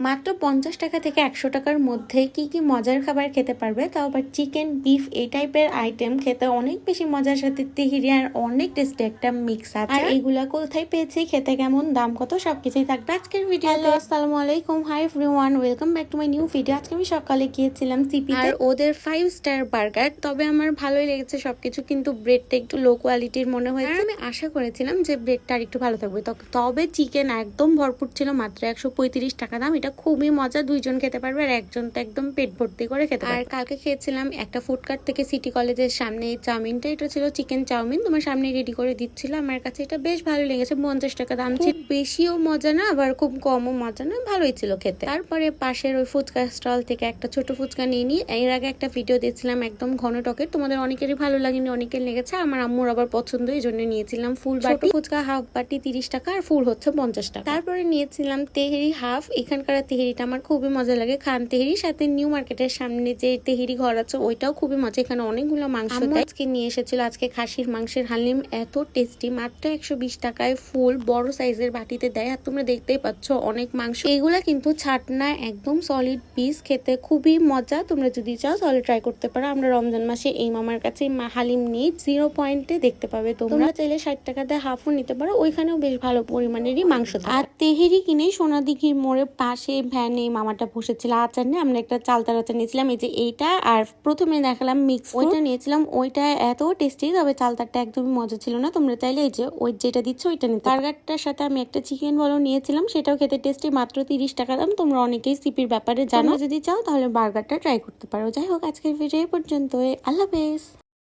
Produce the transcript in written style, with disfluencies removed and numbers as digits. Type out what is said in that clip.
মাত্র 50 টাকা থেকে 100 টাকার মধ্যে কি কি মজার খাবার খেতে পারবে, তাও আবার চিকেন, বিফ এই টাইপের আইটেম খেতে অনেক বেশি মজার, সাথে তেহেরি আর অনেক টেস্টি একটা মিক্স আছে। আর এগুলা কোথায় পেয়েছি, খেতে কেমন, দাম কত, সবকিছুই থাকবে আজকের ভিডিও। হ্যালো, আসসালামু আলাইকুম, hi everyone, welcome back to my new video. আজকে আমি সকালে গিয়েছিলাম সিপি আর ওদের 5 স্টার বার্গার, তবে আমার ভালোই লেগেছে সবকিছু, কিন্তু ব্রেডটা একটু লো কোয়ালিটির মনে হয়েছে। আমি আশা করেছিলাম যে ব্রেডটা আর একটু ভালো থাকবে, তবে চিকেন একদম ভরপুর ছিল, মাত্র 135 টাকা দাম। এটা খুবই মজা, দুইজন খেতে পারবে আর একজন তো একদম পেট ভর্তি করে খেতে পারবে। আর কালকে খেয়েছিলাম একটা ফুডকার্ট থেকে সিটি কলেজের সামনে এই চাউমিনটা, এটা ছিল চিকেন চাউমিন, তোমার সামনে রেডি করে দিচ্ছিল। আমার কাছে এটা বেশ ভালো লেগেছে, 50 টাকা দাম ছিল, বেশিও মজা না আবার খুব কমও মজা না, ভালোই ছিল খেতে। তারপরে পাশের ওই ফুচকা স্টল থেকে একটা ছোট ফুচকা নিয়ে নিই। এর আগে একটা ভিডিও দিয়েছিলাম একদম ঘন টকের, তোমাদের অনেকেরই ভালো লাগেনি, অনেকের লেগেছে, আমার আম্মুর আবার পছন্দ, এই জন্য নিয়েছিলাম ফুল বাটি ফুচকা, হাফ বাটি 30 টাকা আর ফুল হচ্ছে 50 টাকা। তারপরে নিয়েছিলাম তেহেরি হাফ, এখানকার তেহেরিটা আমার খুবই মজা লাগে, খান তেহেরি, সাথে নিউ মার্কেটের সামনে যে তেহেরি ঘর আছে ওইটাও খুবই মজা, এখানে অনেকগুলো মাংস আজকে নিয়ে এসেছিল, আজকে খাসির মাংসের হালিম, এত টেস্টি, মাত্র 120 টাকায় ফুল বড় সাইজের বাটিতে দেয়। আর তোমরা দেখতেই পাচ্ছ অনেক মাংস, এগুলা কিন্তু ছাটনা, একদম সলিড পিস, খেতে খুবই মজা। তোমরা যদি চাও তাহলে ট্রাই করতে পারো। আমরা রমজান মাসে এই মামার কাছে হালিম নিই, 0 পয়েন্টে দেখতে পাবে, তোমরা চাইলে 60 টাকা দিয়ে হাফও নিতে পারো, ওইখানেও বেশ ভালো পরিমাণেরই মাংস। আর তেহেরি কিনে সোনাদিঘির মোড়ে পাশে ভ্যানে মামাটা বসেছিল, আচার নিয়ে, আমরা একটা চালতার আচার নিয়েছিলাম, এই যে এইটা, আর প্রথমে দেখালাম মিক্স ওইটা নিয়েছিলাম, ওইটা এত টেস্টি, তবে চালতারটা একদমই মজা ছিল না। তোমরা চাইলে এই যে ওই যেটা দিচ্ছ ওইটা নিতে। বার্গারটার সাথে আমি একটা চিকেন বলও নিয়েছিলাম, সেটাও খেতে টেস্টি, মাত্র 30 টাকা দাম। তোমরা অনেকেই সিপির ব্যাপারে জানো, যদি চাও তাহলে বার্গারটা ট্রাই করতে পারো। যাই হোক, আজকের ভিডিও এই পর্যন্ত, আল্লাহ হাফেজ।